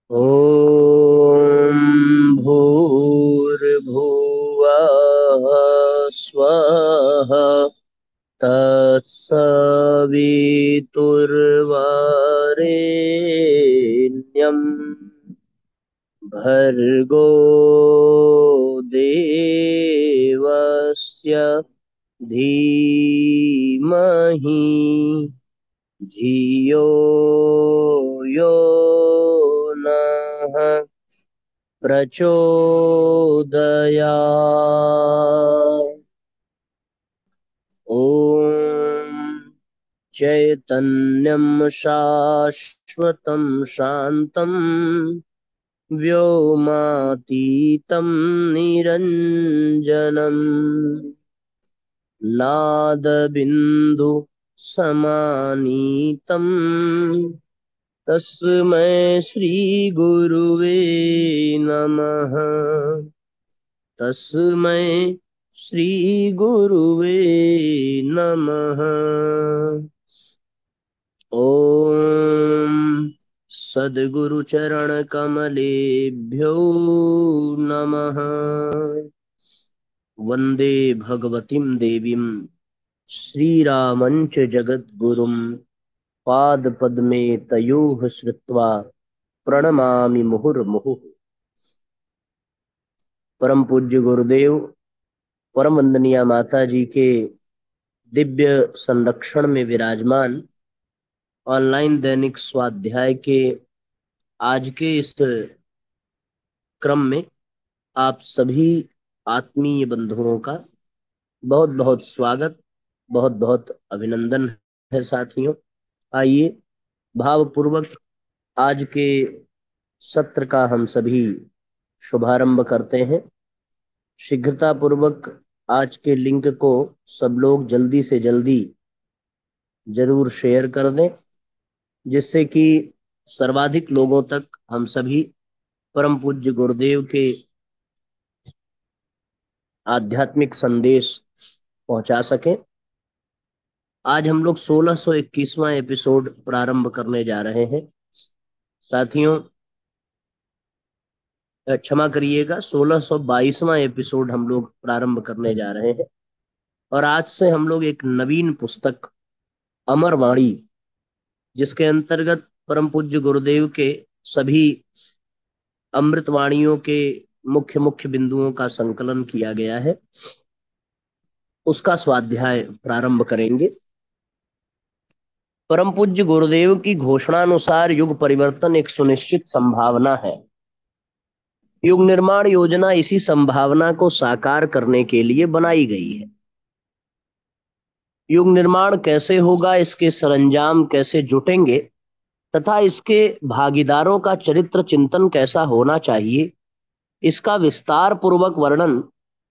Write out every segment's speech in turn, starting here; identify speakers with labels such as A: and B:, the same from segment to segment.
A: ॐ भूर्भुवः स्वः तत्सवितुर्वरेण्यं भर्गो देवस्य धीमहि धियो यो नः प्रचोदयात्। ॐ चैतन्यं शाश्वतं शान्तं व्योमातीतं निरञ्जनम् नादबिन्दु समानीतं तस्मै श्रीगुरुवे नमः। तस्मै श्रीगुरुवे नमः। ॐ सद्गुरुचरणकमलेभ्यो नमः। वन्दे भगवतीं देवीं श्रीरामञ्च जगद्गुरुं पादपद्मे तयोः श्रुत्वा प्रणमामि मुहुर्मुहुः। परम पूज्य गुरुदेव परम वंदनीय माता जी के दिव्य संरक्षण में विराजमान ऑनलाइन दैनिक स्वाध्याय के आज के इस क्रम में आप सभी आत्मीय बंधुओं का बहुत बहुत स्वागत, बहुत बहुत अभिनंदन है साथियों। आइए भावपूर्वक आज के सत्र का हम सभी शुभारंभ करते हैं। शीघ्रता पूर्वक आज के लिंक को सब लोग जल्दी से जल्दी जरूर शेयर कर दें, जिससे कि सर्वाधिक लोगों तक हम सभी परम पूज्य गुरुदेव के आध्यात्मिक संदेश पहुंचा सकें। आज हम लोग 1621वां एपिसोड प्रारंभ करने जा रहे हैं साथियों। क्षमा करिएगा, 1622वां एपिसोड हम लोग प्रारंभ करने जा रहे हैं। और आज से हम लोग एक नवीन पुस्तक अमरवाणी, जिसके अंतर्गत परम पूज्य गुरुदेव के सभी अमृतवाणियों के मुख्य मुख्य बिंदुओं का संकलन किया गया है, उसका स्वाध्याय प्रारंभ करेंगे। परम पूज्य गुरुदेव की घोषणानुसार युग परिवर्तन एक सुनिश्चित संभावना है। युग निर्माण योजना इसी संभावना को साकार करने के लिए बनाई गई है। युग निर्माण कैसे होगा, इसके सरंजाम कैसे जुटेंगे तथा इसके भागीदारों का चरित्र चिंतन कैसा होना चाहिए, इसका विस्तार पूर्वक वर्णन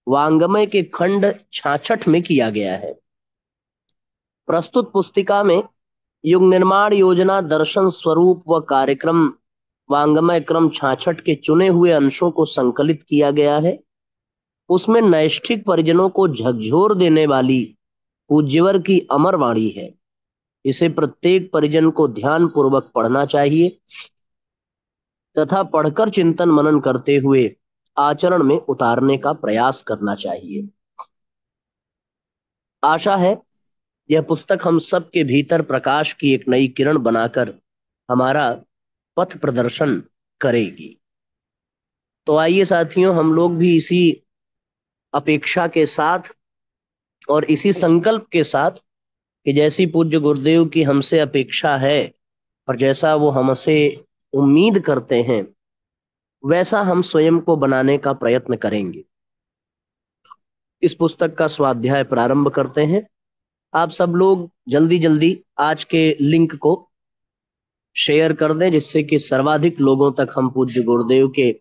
A: वांग्मय के खंड 66 में किया गया है। प्रस्तुत पुस्तिका में युग निर्माण योजना दर्शन स्वरूप व कार्यक्रम वांग्मय क्रम 66 के चुने हुए अंशों को संकलित किया गया है। उसमें नैष्ठिक परिजनों को झकझोर देने वाली पूज्यवर की अमर वाणी है। इसे प्रत्येक परिजन को ध्यान पूर्वक पढ़ना चाहिए तथा पढ़कर चिंतन मनन करते हुए आचरण में उतारने का प्रयास करना चाहिए। आशा है यह पुस्तक हम सब के भीतर प्रकाश की एक नई किरण बनाकर हमारा पथ प्रदर्शन करेगी। तो आइए साथियों, हम लोग भी इसी अपेक्षा के साथ और इसी संकल्प के साथ कि जैसी पूज्य गुरुदेव की हमसे अपेक्षा है और जैसा वो हमसे उम्मीद करते हैं, वैसा हम स्वयं को बनाने का प्रयत्न करेंगे। इस पुस्तक का स्वाध्याय प्रारंभ करते हैं। आप सब लोग जल्दी जल्दी आज के लिंक को शेयर कर दें, जिससे कि सर्वाधिक लोगों तक हम पूज्य गुरुदेव के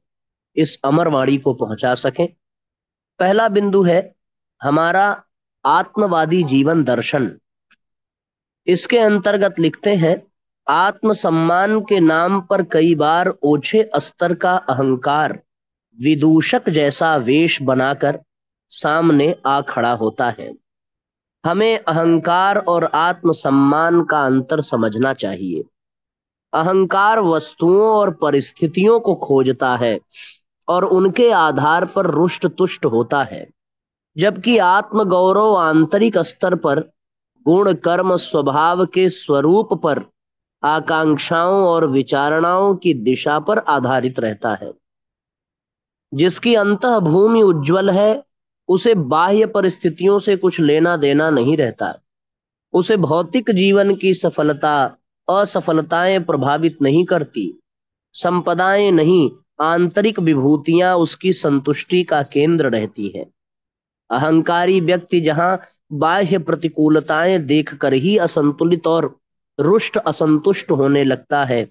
A: इस अमरवाणी को पहुंचा सकें। पहला बिंदु है हमारा आत्मवादी जीवन दर्शन। इसके अंतर्गत लिखते हैं, आत्मसम्मान के नाम पर कई बार ओछे स्तर का अहंकार विदूषक जैसा वेश बनाकर सामने आ खड़ा होता है। हमें अहंकार और आत्मसम्मान का अंतर समझना चाहिए। अहंकार वस्तुओं और परिस्थितियों को खोजता है और उनके आधार पर रुष्ट तुष्ट होता है, जबकि आत्मगौरव आंतरिक स्तर पर गुण कर्म स्वभाव के स्वरूप पर, आकांक्षाओं और विचारणाओं की दिशा पर आधारित रहता है। जिसकी अंतः भूमि उज्जवल है, उसे बाह्य परिस्थितियों से कुछ लेना देना नहीं रहता। उसे भौतिक जीवन की सफलता असफलताएं प्रभावित नहीं करती। संपदाएं नहीं, आंतरिक विभूतियां उसकी संतुष्टि का केंद्र रहती है। अहंकारी व्यक्ति जहां बाह्य प्रतिकूलताएं देखकर ही असंतुलित और रुष्ट असंतुष्ट होने लगता है,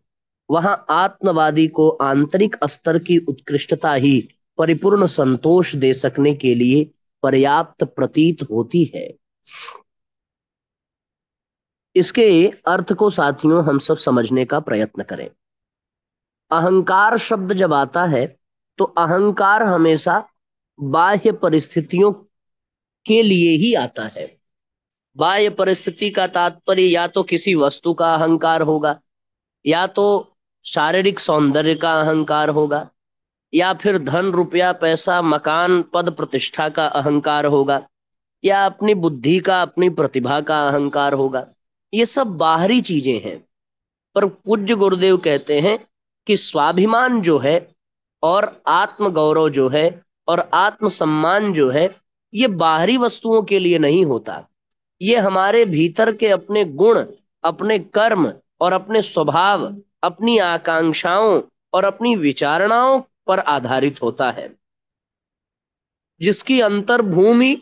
A: वहां आत्मवादी को आंतरिक स्तर की उत्कृष्टता ही परिपूर्ण संतोष दे सकने के लिए पर्याप्त प्रतीत होती है। इसके अर्थ को साथियों हम सब समझने का प्रयत्न करें। अहंकार शब्द जब आता है तो अहंकार हमेशा बाह्य परिस्थितियों के लिए ही आता है। बाह्य परिस्थिति का तात्पर्य या तो किसी वस्तु का अहंकार होगा, या तो शारीरिक सौंदर्य का अहंकार होगा, या फिर धन रुपया पैसा मकान पद प्रतिष्ठा का अहंकार होगा, या अपनी बुद्धि का अपनी प्रतिभा का अहंकार होगा। ये सब बाहरी चीजें हैं। पर पूज्य गुरुदेव कहते हैं कि स्वाभिमान जो है और आत्मगौरव जो है और आत्मसम्मान जो है, ये बाहरी वस्तुओं के लिए नहीं होता। ये हमारे भीतर के अपने गुण, अपने कर्म और अपने स्वभाव, अपनी आकांक्षाओं और अपनी विचारणाओं पर आधारित होता है। जिसकी अंतर्भूमि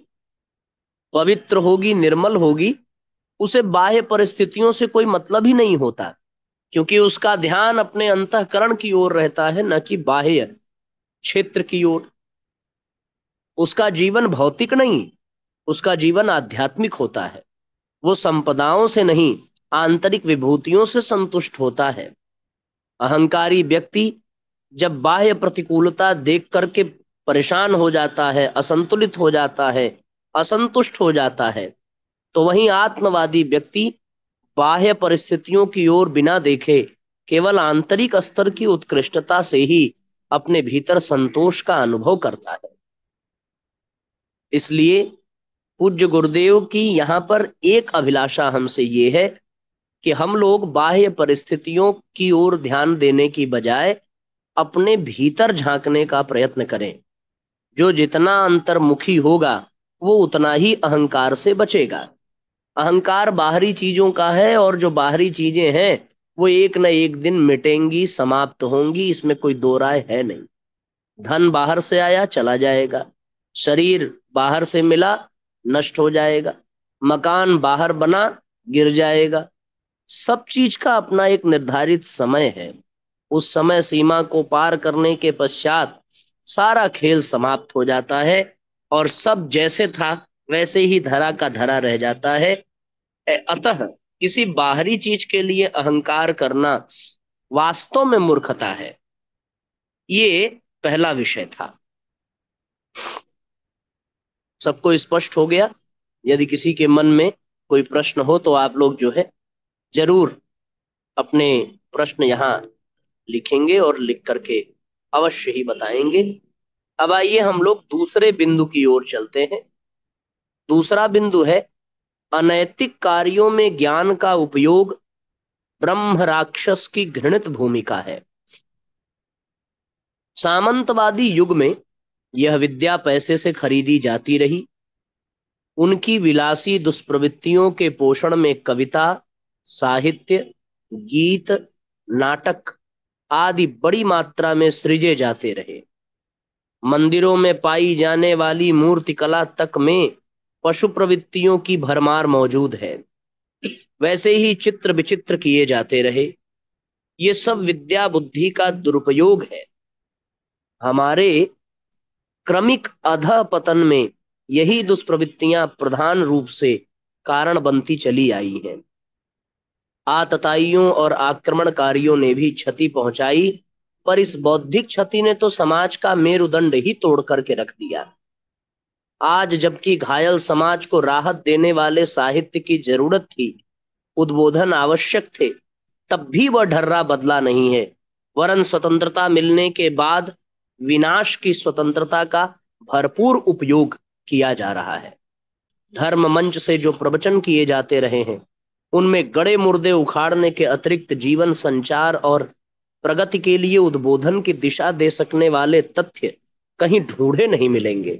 A: पवित्र होगी, निर्मल होगी, उसे बाह्य परिस्थितियों से कोई मतलब ही नहीं होता, क्योंकि उसका ध्यान अपने अंतःकरण की ओर रहता है, न कि बाह्य क्षेत्र की ओर। उसका जीवन भौतिक नहीं, उसका जीवन आध्यात्मिक होता है। वो संपदाओं से नहीं, आंतरिक विभूतियों से संतुष्ट होता है। अहंकारी व्यक्ति जब बाह्य प्रतिकूलता देख करके परेशान हो जाता है, असंतुलित हो जाता है, असंतुष्ट हो जाता है, तो वहीं आत्मवादी व्यक्ति बाह्य परिस्थितियों की ओर बिना देखे केवल आंतरिक स्तर की उत्कृष्टता से ही अपने भीतर संतोष का अनुभव करता है। इसलिए पूज्य गुरुदेव की यहाँ पर एक अभिलाषा हमसे ये है कि हम लोग बाह्य परिस्थितियों की ओर ध्यान देने की बजाय अपने भीतर झांकने का प्रयत्न करें। जो जितना अंतर्मुखी होगा वो उतना ही अहंकार से बचेगा। अहंकार बाहरी चीजों का है, और जो बाहरी चीजें हैं वो एक न एक दिन मिटेंगी, समाप्त होंगी, इसमें कोई दो राय है नहीं। धन बाहर से आया, चला जाएगा। शरीर बाहर से मिला, नष्ट हो जाएगा। मकान बाहर बना, गिर जाएगा। सब चीज का अपना एक निर्धारित समय है। उस समय सीमा को पार करने के पश्चात सारा खेल समाप्त हो जाता है और सब जैसे था वैसे ही धरा का धरा रह जाता है। अतः किसी बाहरी चीज के लिए अहंकार करना वास्तव में मूर्खता है। ये पहला विषय था। सबको स्पष्ट हो गया? यदि किसी के मन में कोई प्रश्न हो तो आप लोग जो है जरूर अपने प्रश्न यहाँ लिखेंगे और लिख करके अवश्य ही बताएंगे। अब आइए हम लोग दूसरे बिंदु की ओर चलते हैं। दूसरा बिंदु है अनैतिक कार्यों में ज्ञान का उपयोग ब्रह्म राक्षस की घृणित भूमिका है। सामंतवादी युग में यह विद्या पैसे से खरीदी जाती रही। उनकी विलासी दुष्प्रवृत्तियों के पोषण में कविता, साहित्य, गीत, नाटक आदि बड़ी मात्रा में सृजे जाते रहे। मंदिरों में पाई जाने वाली मूर्ति कला तक में पशु प्रवृत्तियों की भरमार मौजूद है। वैसे ही चित्र विचित्र किए जाते रहे। ये सब विद्या बुद्धि का दुरुपयोग है। हमारे क्रमिक अधः पतन में यही दुष्प्रवृत्तियां प्रधान रूप से कारण बनती चली आई हैं। आतताइयों और आक्रमणकारियों ने भी क्षति पहुंचाई, पर इस बौद्धिक क्षति ने तो समाज का मेरुदंड ही तोड़ करके रख दिया। आज जबकि घायल समाज को राहत देने वाले साहित्य की जरूरत थी, उद्बोधन आवश्यक थे, तब भी वह ढर्रा बदला नहीं है, वरन स्वतंत्रता मिलने के बाद विनाश की स्वतंत्रता का भरपूर उपयोग किया जा रहा है। धर्म मंच से जो प्रवचन किए जाते रहे हैं, उनमें गड़े मुर्दे उखाड़ने के अतिरिक्त जीवन संचार और प्रगति के लिए उद्बोधन की दिशा दे सकने वाले तथ्य कहीं ढूंढे नहीं मिलेंगे।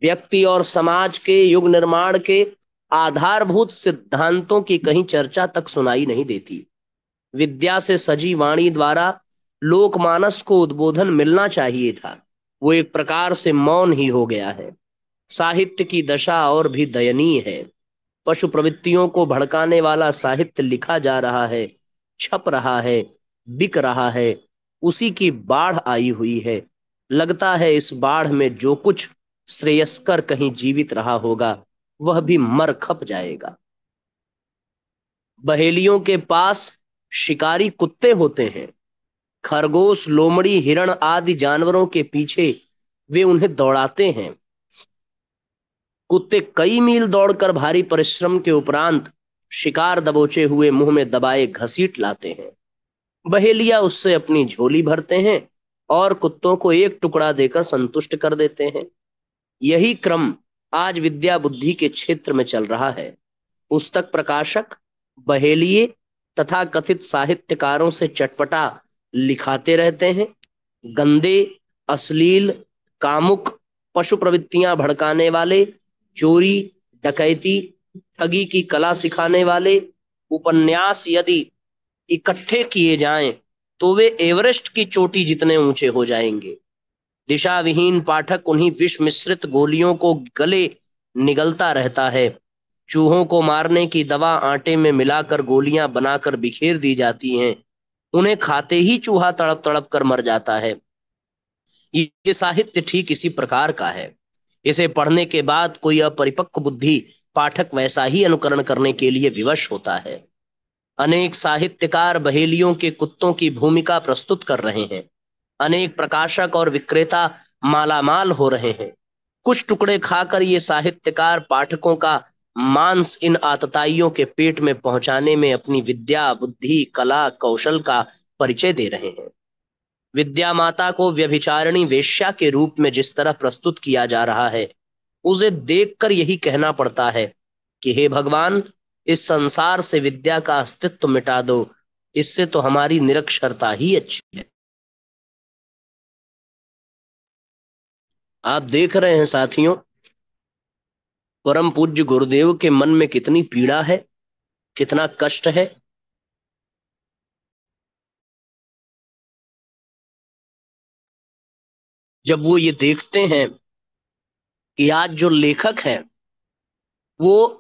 A: व्यक्ति और समाज के युग निर्माण के आधारभूत सिद्धांतों की कहीं चर्चा तक सुनाई नहीं देती। विद्या से सजी वाणी द्वारा लोकमानस को उद्बोधन मिलना चाहिए था, वो एक प्रकार से मौन ही हो गया है। साहित्य की दशा और भी दयनीय है। पशु प्रवृत्तियों को भड़काने वाला साहित्य लिखा जा रहा है, छप रहा है, बिक रहा है, उसी की बाढ़ आई हुई है। लगता है इस बाढ़ में जो कुछ श्रेयस्कर कहीं जीवित रहा होगा, वह भी मर खप जाएगा। बहेलियों के पास शिकारी कुत्ते होते हैं। खरगोश, लोमड़ी, हिरण आदि जानवरों के पीछे वे उन्हें दौड़ाते हैं। कुत्ते कई मील दौड़कर भारी परिश्रम के उपरांत शिकार दबोचे हुए मुंह में दबाए घसीट लाते हैं। बहेलिया उससे अपनी झोली भरते हैं और कुत्तों को एक टुकड़ा देकर संतुष्ट कर देते हैं। यही क्रम आज विद्या बुद्धि के क्षेत्र में चल रहा है। पुस्तक प्रकाशक बहेलिये तथा कथित साहित्यकारों से चटपटा लिखाते रहते हैं। गंदे, अश्लील, कामुक, पशु प्रवृत्तियां भड़काने वाले, चोरी, डकैती, ठगी की कला सिखाने वाले उपन्यास यदि इकट्ठे किए जाएं तो वे एवरेस्ट की चोटी जितने ऊंचे हो जाएंगे। दिशा विहीन पाठक उन्हीं विष मिश्रित गोलियों को गले निगलता रहता है। चूहों को मारने की दवा आटे में मिलाकर गोलियां बनाकर बिखेर दी जाती हैं, उन्हें खाते ही चूहा तड़प तड़प कर मर जाता है। ये साहित्य ठीक इसी प्रकार का है। इसे पढ़ने के बाद कोई अपरिपक्व बुद्धि पाठक वैसा ही अनुकरण करने के लिए विवश होता है। अनेक साहित्यकार बहेलियों के कुत्तों की भूमिका प्रस्तुत कर रहे हैं। अनेक प्रकाशक और विक्रेता मालामाल हो रहे हैं। कुछ टुकड़े खाकर ये साहित्यकार पाठकों का मांस इन आतताइयों के पेट में पहुंचाने में अपनी विद्या, बुद्धि, कला, कौशल का परिचय दे रहे हैं। विद्या माता को व्यभिचारिणी वेश्या के रूप में जिस तरह प्रस्तुत किया जा रहा है, उसे देखकर यही कहना पड़ता है कि हे भगवान, इस संसार से विद्या का अस्तित्व मिटा दो, इससे तो हमारी निरक्षरता ही अच्छी है। आप देख रहे हैं साथियों, परम पूज्य गुरुदेव के मन में कितनी पीड़ा है, कितना कष्ट है। जब वो ये देखते हैं कि आज जो लेखक हैं वो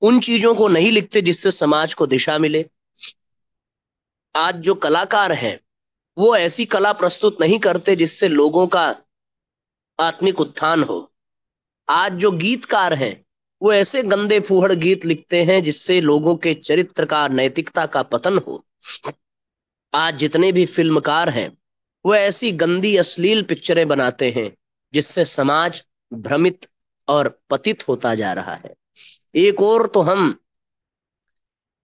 A: उन चीजों को नहीं लिखते जिससे समाज को दिशा मिले। आज जो कलाकार हैं वो ऐसी कला प्रस्तुत नहीं करते जिससे लोगों का आत्मिक उत्थान हो। आज जो गीतकार हैं वो ऐसे गंदे फूहड़ गीत लिखते हैं जिससे लोगों के चरित्र का, नैतिकता का पतन हो। आज जितने भी फिल्मकार हैं वो ऐसी गंदी अश्लील पिक्चरें बनाते हैं जिससे समाज भ्रमित और पतित होता जा रहा है। एक और तो हम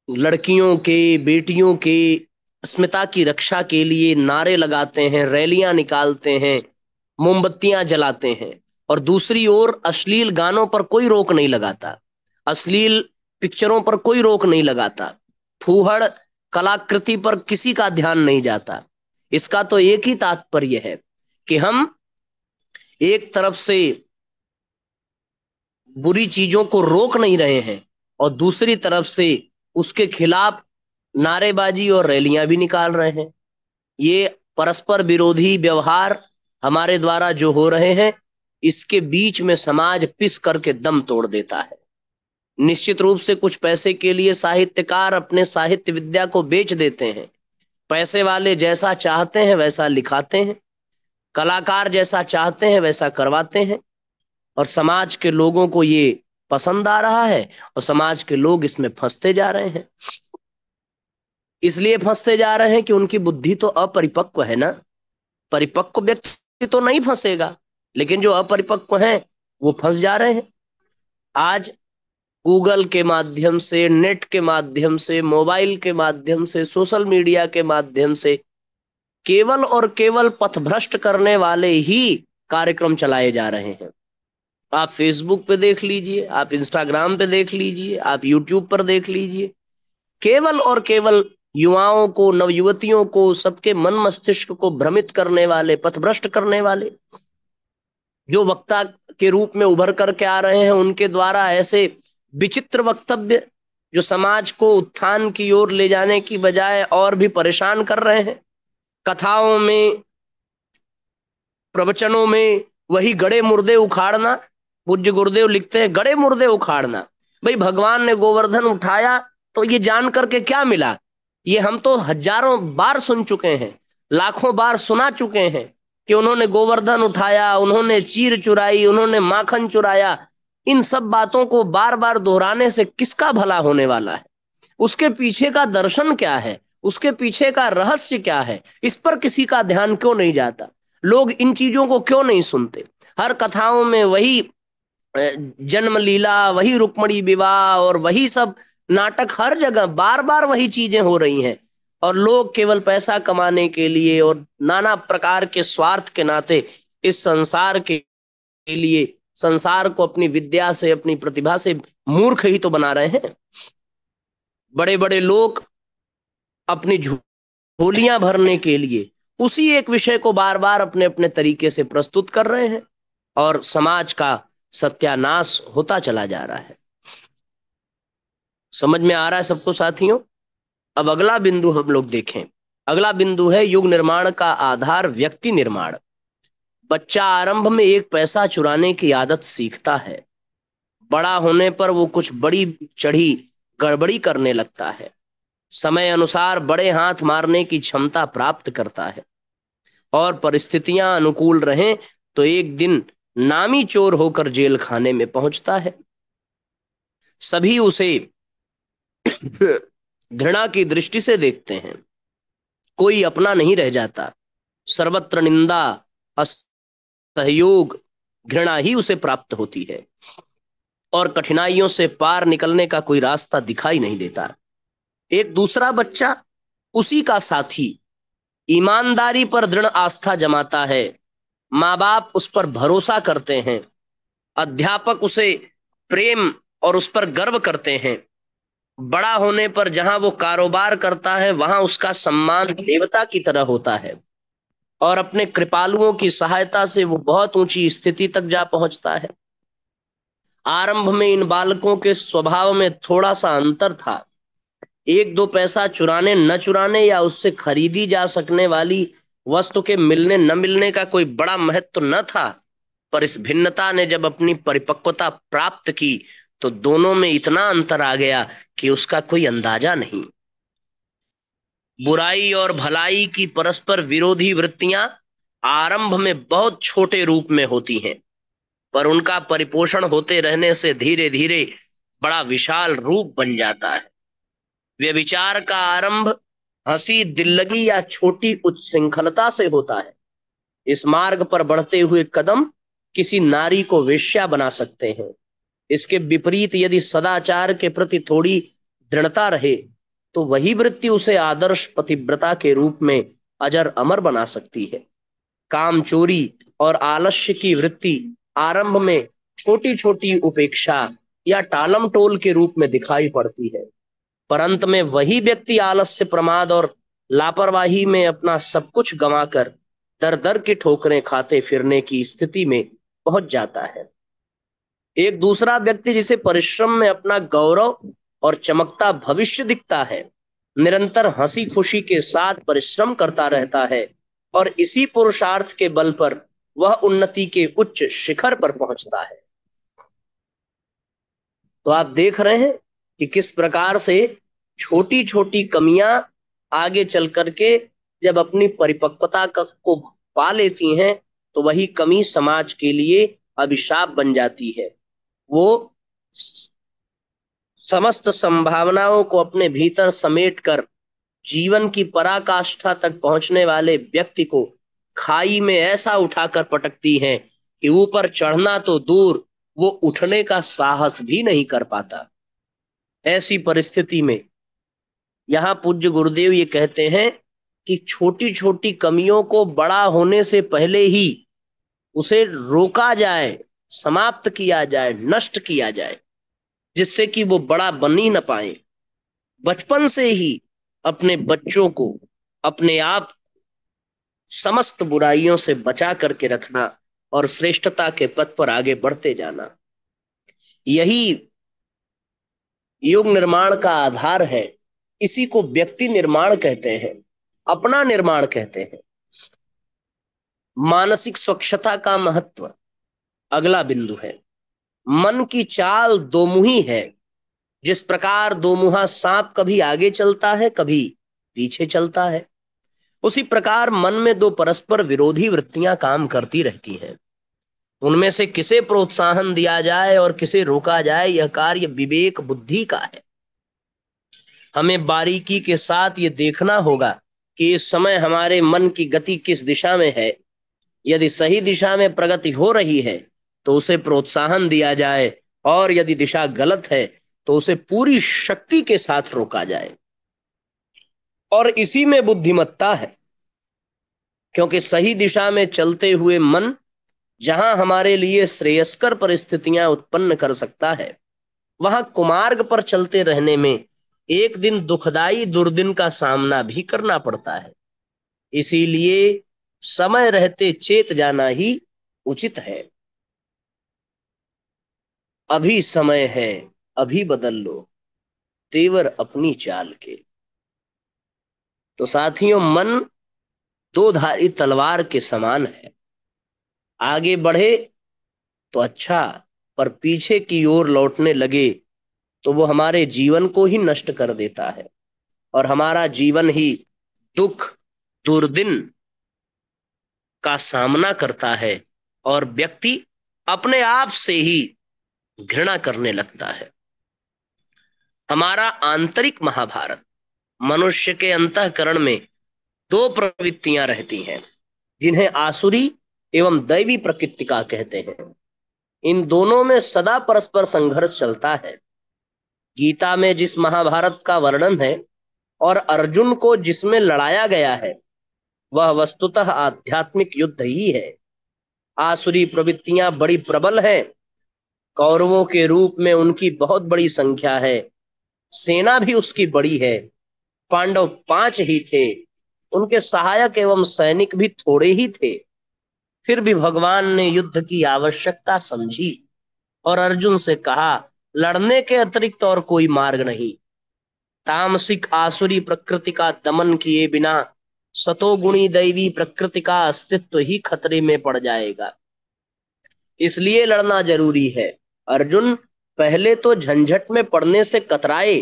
A: लड़कियों के, बेटियों के अस्मिता की रक्षा के लिए नारे लगाते हैं, रैलियां निकालते हैं, मोमबत्तियां जलाते हैं, और दूसरी ओर अश्लील गानों पर कोई रोक नहीं लगाता, अश्लील पिक्चरों पर कोई रोक नहीं लगाता, फूहड़ कलाकृति पर किसी का ध्यान नहीं जाता। इसका तो एक ही तात्पर्य है कि हम एक तरफ से बुरी चीजों को रोक नहीं रहे हैं और दूसरी तरफ से उसके खिलाफ नारेबाजी और रैलियां भी निकाल रहे हैं। ये परस्पर विरोधी व्यवहार हमारे द्वारा जो हो रहे हैं, इसके बीच में समाज पिस करके दम तोड़ देता है। निश्चित रूप से कुछ पैसे के लिए साहित्यकार अपने साहित्य विद्या को बेच देते हैं। पैसे वाले जैसा चाहते हैं वैसा लिखाते हैं, कलाकार जैसा चाहते हैं वैसा करवाते हैं, और समाज के लोगों को ये पसंद आ रहा है और समाज के लोग इसमें फंसते जा रहे हैं। इसलिए फंसते जा रहे हैं कि उनकी बुद्धि तो अपरिपक्व है ना। परिपक्व व्यक्ति तो नहीं फंसेगा, लेकिन जो अपरिपक्व हैं वो फंस जा रहे हैं। आज गूगल के माध्यम से, नेट के माध्यम से, मोबाइल के माध्यम से, सोशल मीडिया के माध्यम से केवल और केवल पथभ्रष्ट करने वाले ही कार्यक्रम चलाए जा रहे हैं। आप फेसबुक पे देख लीजिए, आप इंस्टाग्राम पे देख लीजिए, आप यूट्यूब पर देख लीजिए, केवल और केवल युवाओं को, नवयुवतियों को, सबके मन मस्तिष्क को भ्रमित करने वाले, पथभ्रष्ट करने वाले जो वक्ता के रूप में उभर करके आ रहे हैं, उनके द्वारा ऐसे विचित्र वक्तव्य जो समाज को उत्थान की ओर ले जाने की बजाय और भी परेशान कर रहे हैं। कथाओं में, प्रवचनों में वही गड़े मुर्दे उखाड़ना। पूज्य गुरुदेव लिखते हैं, गड़े मुर्दे उखाड़ना। भाई भगवान ने गोवर्धन उठाया तो ये जान करके क्या मिला? ये हम तो हजारों बार सुन चुके हैं, लाखों बार सुना चुके हैं कि उन्होंने गोवर्धन उठाया, उन्होंने चीर चुराई, उन्होंने माखन चुराया। इन सब बातों को बार बार दोहराने से किसका भला होने वाला है? उसके पीछे का दर्शन क्या है, उसके पीछे का रहस्य क्या है, इस पर किसी का ध्यान क्यों नहीं जाता? लोग इन चीजों को क्यों नहीं सुनते? हर कथाओं में वही जन्म लीला, वही रुक्मणी विवाह और वही सब नाटक, हर जगह बार बार वही चीजें हो रही हैं। और लोग केवल पैसा कमाने के लिए और नाना प्रकार के स्वार्थ के नाते इस संसार के लिए, संसार को अपनी विद्या से, अपनी प्रतिभा से मूर्ख ही तो बना रहे हैं। बड़े बड़े लोग अपनी झोलियां भरने के लिए उसी एक विषय को बार बार अपने अपने तरीके से प्रस्तुत कर रहे हैं और समाज का सत्यानाश होता चला जा रहा है। समझ में आ रहा है सबको साथियों? अब अगला बिंदु हम लोग देखें। अगला बिंदु है युग निर्माण का आधार व्यक्ति निर्माण। बच्चा आरंभ में एक पैसा चुराने की आदत सीखता है, बड़ा होने पर वो कुछ बड़ी चढ़ी गड़बड़ी करने लगता है, समय अनुसार बड़े हाथ मारने की क्षमता प्राप्त करता है और परिस्थितियां अनुकूल रहें तो एक दिन नामी चोर होकर जेल खाने में पहुंचता है। सभी उसे घृणा की दृष्टि से देखते हैं, कोई अपना नहीं रह जाता। सर्वत्र निंदा, असहयोग, घृणा ही उसे प्राप्त होती है और कठिनाइयों से पार निकलने का कोई रास्ता दिखाई नहीं देता। एक दूसरा बच्चा, उसी का साथी, ईमानदारी पर दृढ़ आस्था जमाता है, माँ बाप उस पर भरोसा करते हैं, अध्यापक उसे प्रेम और उस पर गर्व करते हैं। बड़ा होने पर जहां वो कारोबार करता है वहां उसका सम्मान देवता की तरह होता है और अपने कृपालुओं की सहायता से वो बहुत ऊंची स्थिति तक जा पहुंचता है। आरंभ में इन बालकों के स्वभाव में थोड़ा सा अंतर था। एक दो पैसा चुराने न चुराने या उससे खरीदी जा सकने वाली वस्तु के मिलने न मिलने का कोई बड़ा महत्व न था, पर इस भिन्नता ने जब अपनी परिपक्वता प्राप्त की तो दोनों में इतना अंतर आ गया कि उसका कोई अंदाजा नहीं। बुराई और भलाई की परस्पर विरोधी वृत्तियां आरंभ में बहुत छोटे रूप में होती हैं, पर उनका परिपोषण होते रहने से धीरे धीरे बड़ा विशाल रूप बन जाता है। व्यभिचार का आरंभ हंसी, दिल्लगी या छोटी उच्छृंखलता से होता है। इस मार्ग पर बढ़ते हुए कदम किसी नारी को वेश्या बना सकते हैं। इसके विपरीत यदि सदाचार के प्रति थोड़ी दृढ़ता रहे तो वही वृत्ति उसे आदर्श पतिव्रता के रूप में अजर अमर बना सकती है। काम चोरी और आलस्य की वृत्ति आरंभ में छोटी छोटी उपेक्षा या टालम टोल के रूप में दिखाई पड़ती है, पर अंत में वही व्यक्ति आलस्य, प्रमाद और लापरवाही में अपना सब कुछ गंवाकर दर दर की ठोकरें खाते फिरने की स्थिति में पहुंच जाता है। एक दूसरा व्यक्ति जिसे परिश्रम में अपना गौरव और चमकता भविष्य दिखता है, निरंतर हंसी खुशी के साथ परिश्रम करता रहता है और इसी पुरुषार्थ के बल पर वह उन्नति के उच्च शिखर पर पहुंचता है। तो आप देख रहे हैं कि किस प्रकार से छोटी छोटी कमियां आगे चल करके जब अपनी परिपक्वता को पा लेती हैं तो वही कमी समाज के लिए अभिशाप बन जाती है। वो समस्त संभावनाओं को अपने भीतर समेटकर जीवन की पराकाष्ठा तक पहुंचने वाले व्यक्ति को खाई में ऐसा उठाकर पटकती हैं कि ऊपर चढ़ना तो दूर, वो उठने का साहस भी नहीं कर पाता। ऐसी परिस्थिति में यहाँ पूज्य गुरुदेव ये कहते हैं कि छोटी छोटी कमियों को बड़ा होने से पहले ही उसे रोका जाए, समाप्त किया जाए, नष्ट किया जाए, जिससे कि वो बड़ा बन ही न पाए। बचपन से ही अपने बच्चों को, अपने आप समस्त बुराइयों से बचा करके रखना और श्रेष्ठता के पथ पर आगे बढ़ते जाना, यही युग निर्माण का आधार है। इसी को व्यक्ति निर्माण कहते हैं, अपना निर्माण कहते हैं। मानसिक स्वच्छता का महत्व अगला बिंदु है। मन की चाल दोमुही है। जिस प्रकार दोमुहा सांप कभी आगे चलता है, कभी पीछे चलता है, उसी प्रकार मन में दो परस्पर विरोधी वृत्तियां काम करती रहती हैं। उनमें से किसे प्रोत्साहन दिया जाए और किसे रोका जाए, यह कार्य विवेक बुद्धि का है। हमें बारीकी के साथ ये देखना होगा कि इस समय हमारे मन की गति किस दिशा में है। यदि सही दिशा में प्रगति हो रही है तो उसे प्रोत्साहन दिया जाए, और यदि दिशा गलत है तो उसे पूरी शक्ति के साथ रोका जाए। और इसी में बुद्धिमत्ता है, क्योंकि सही दिशा में चलते हुए मन जहां हमारे लिए श्रेयस्कर परिस्थितियां उत्पन्न कर सकता है, वहां कुमार्ग पर चलते रहने में एक दिन दुखदाई दुर्दिन का सामना भी करना पड़ता है। इसीलिए समय रहते चेत जाना ही उचित है। अभी समय है, अभी बदल लो तेवर अपनी चाल के। तो साथियों, मन दो धारी तलवार के समान है। आगे बढ़े तो अच्छा, पर पीछे की ओर लौटने लगे तो वो हमारे जीवन को ही नष्ट कर देता है, और हमारा जीवन ही दुख दुर्दिन का सामना करता है, और व्यक्ति अपने आप से ही घृणा करने लगता है। हमारा आंतरिक महाभारत, मनुष्य के अंतःकरण में दो प्रवृत्तियां रहती हैं, जिन्हें आसुरी एवं दैवी प्रकृति का कहते हैं। इन दोनों में सदा परस्पर संघर्ष चलता है। गीता में जिस महाभारत का वर्णन है और अर्जुन को जिसमें लड़ाया गया है, वह वस्तुतः आध्यात्मिक युद्ध ही है। आसुरी प्रवृत्तियां बड़ी प्रबल हैं। कौरवों के रूप में उनकी बहुत बड़ी संख्या है, सेना भी उसकी बड़ी है। पांडव 5 ही थे, उनके सहायक एवं सैनिक भी थोड़े ही थे। फिर भी भगवान ने युद्ध की आवश्यकता समझी और अर्जुन से कहा, लड़ने के अतिरिक्त और कोई मार्ग नहीं। तामसिक आसुरी प्रकृति का दमन किए बिना सतोगुणी दैवी प्रकृति का अस्तित्व ही खतरे में पड़ जाएगा। इसलिए लड़ना जरूरी है। अर्जुन पहले तो झंझट में पड़ने से कतराए,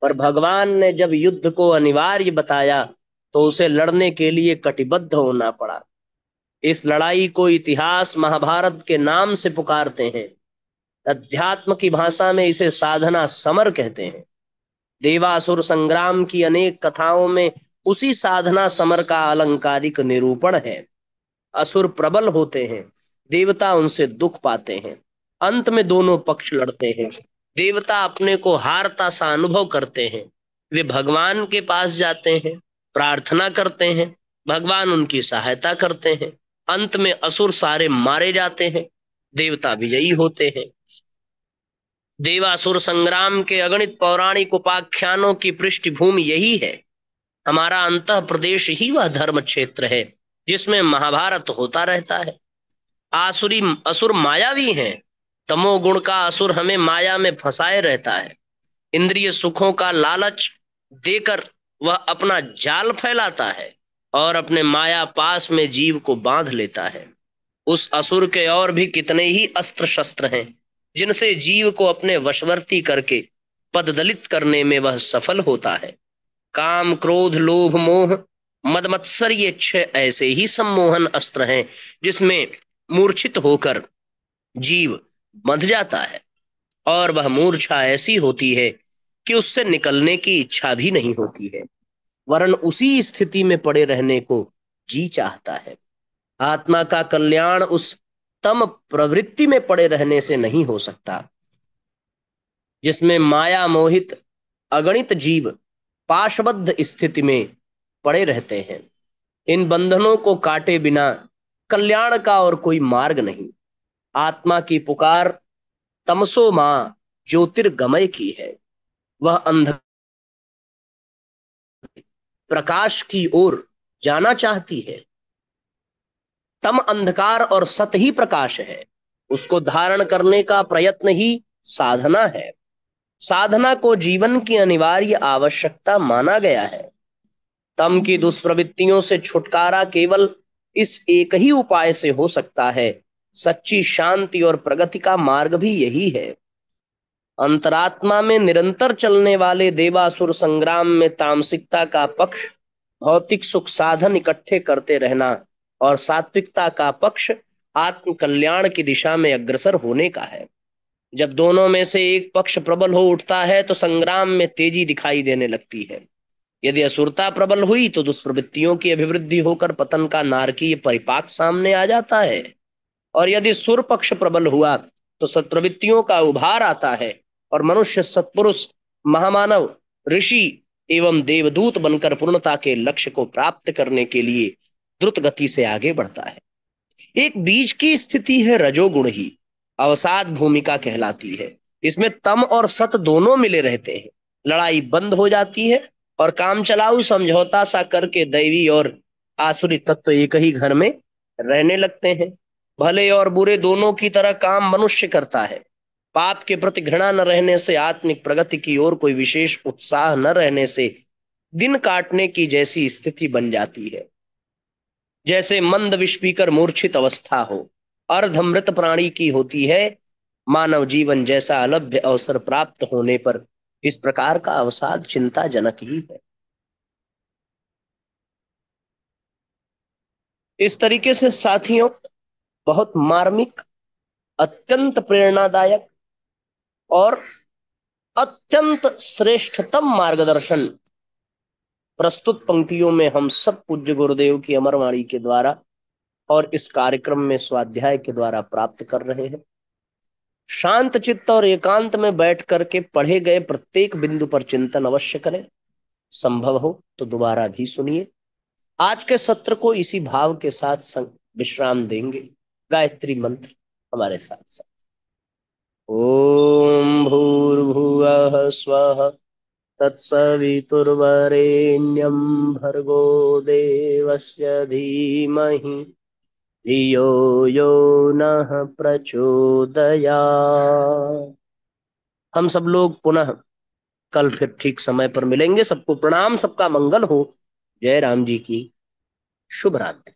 A: पर भगवान ने जब युद्ध को अनिवार्य बताया तो उसे लड़ने के लिए कटिबद्ध होना पड़ा। इस लड़ाई को इतिहास महाभारत के नाम से पुकारते हैं। अध्यात्म की भाषा में इसे साधना समर कहते हैं। देवासुर संग्राम की अनेक कथाओं में उसी साधना समर का अलंकारिक निरूपण है। असुर प्रबल होते हैं, देवता उनसे दुख पाते हैं। अंत में दोनों पक्ष लड़ते हैं। देवता अपने को हारता सा अनुभव करते हैं। वे भगवान के पास जाते हैं, प्रार्थना करते हैं, भगवान उनकी सहायता करते हैं। अंत में असुर सारे मारे जाते हैं, देवता विजयी होते हैं। देवासुर संग्राम के अगणित पौराणिक उपाख्यानों की पृष्ठभूमि यही है। हमारा अंतः प्रदेश ही वह धर्म क्षेत्र है जिसमें महाभारत होता रहता है। आसुरी असुर मायावी हैं। तमोगुण का असुर हमें माया में फंसाए रहता है। इंद्रिय सुखों का लालच देकर वह अपना जाल फैलाता है और अपने माया पास में जीव को बांध लेता है। उस असुर के और भी कितने ही अस्त्र शस्त्र हैं जिनसे जीव को अपने वशवर्ती करके पददलित करने में वह सफल होता है। काम क्रोध लोभ मोह मद मत्सर ये 6 ऐसे ही सम्मोहन अस्त्र हैं जिसमें मूर्छित होकर जीव बंध जाता है, और वह मूर्छा ऐसी होती है कि उससे निकलने की इच्छा भी नहीं होती है, वरन उसी स्थिति में पड़े रहने को जी चाहता है। आत्मा का कल्याण उस तम प्रवृत्ति में पड़े रहने से नहीं हो सकता, जिसमें माया मोहित अगणित जीव पाशबद्ध स्थिति में पड़े रहते हैं। इन बंधनों को काटे बिना कल्याण का और कोई मार्ग नहीं। आत्मा की पुकार तमसो मां ज्योतिर्गमय की है। वह अंध प्रकाश की ओर जाना चाहती है। तम अंधकार और सत ही प्रकाश है। उसको धारण करने का प्रयत्न ही साधना है। साधना को जीवन की अनिवार्य आवश्यकता माना गया है। तम की दुष्प्रवृत्तियों से छुटकारा केवल इस एक ही उपाय से हो सकता है। सच्ची शांति और प्रगति का मार्ग भी यही है। अंतरात्मा में निरंतर चलने वाले देवासुर संग्राम में तामसिकता का पक्ष भौतिक सुख साधन इकट्ठे करते रहना और सात्विकता का पक्ष आत्म कल्याण की दिशा में अग्रसर होने का है। जब दोनों में से एक पक्ष प्रबल हो उठता है तो संग्राम में तेजी दिखाई देने लगती है। यदि असुरता प्रबल हुई तो दुष्प्रवृत्तियों की अभिवृद्धि होकर पतन का नारकीय परिपाक सामने आ जाता है, और यदि सुर पक्ष प्रबल हुआ तो सत्प्रवृत्तियों का उभार आता है और मनुष्य सत्पुरुष, महामानव, ऋषि एवं देवदूत बनकर पूर्णता के लक्ष्य को प्राप्त करने के लिए द्रुत गति से आगे बढ़ता है। एक बीज की स्थिति है रजोगुण ही, अवसाद भूमिका कहलाती है। इसमें तम और सत दोनों मिले रहते हैं। लड़ाई बंद हो जाती है और काम चलाऊ समझौता सा करके दैवी और आसुरी तत्व एक ही घर में रहने लगते हैं। भले और बुरे दोनों की तरह काम मनुष्य करता है। पाप के प्रति घृणा न रहने से आत्मिक प्रगति की ओर कोई विशेष उत्साह न रहने से दिन काटने की जैसी स्थिति बन जाती है। जैसे मंद विष पीकर मूर्छित अवस्था हो, अर्धमृत प्राणी की होती है। मानव जीवन जैसा अलभ्य अवसर प्राप्त होने पर इस प्रकार का अवसाद चिंताजनक ही है। इस तरीके से साथियों, बहुत मार्मिक, अत्यंत प्रेरणादायक और अत्यंत श्रेष्ठतम मार्गदर्शन प्रस्तुत पंक्तियों में हम सब पूज्य गुरुदेव की अमरवाणी के द्वारा और इस कार्यक्रम में स्वाध्याय के द्वारा प्राप्त कर रहे हैं। शांत चित्त और एकांत में बैठ करके पढ़े गए प्रत्येक बिंदु पर चिंतन अवश्य करें। संभव हो तो दोबारा भी सुनिए। आज के सत्र को इसी भाव के साथ विश्राम देंगे। गायत्री मंत्र हमारे साथ साथ। ओम भूर्भुवः स्वः तत्सवितुर्वरेण्यं भर्गो देवस्य धीमहि धियो यो नः प्रचोदयात्। हम सब लोग पुनः कल फिर ठीक समय पर मिलेंगे। सबको प्रणाम, सबका मंगल हो। जय राम जी की शुभ रात्रि।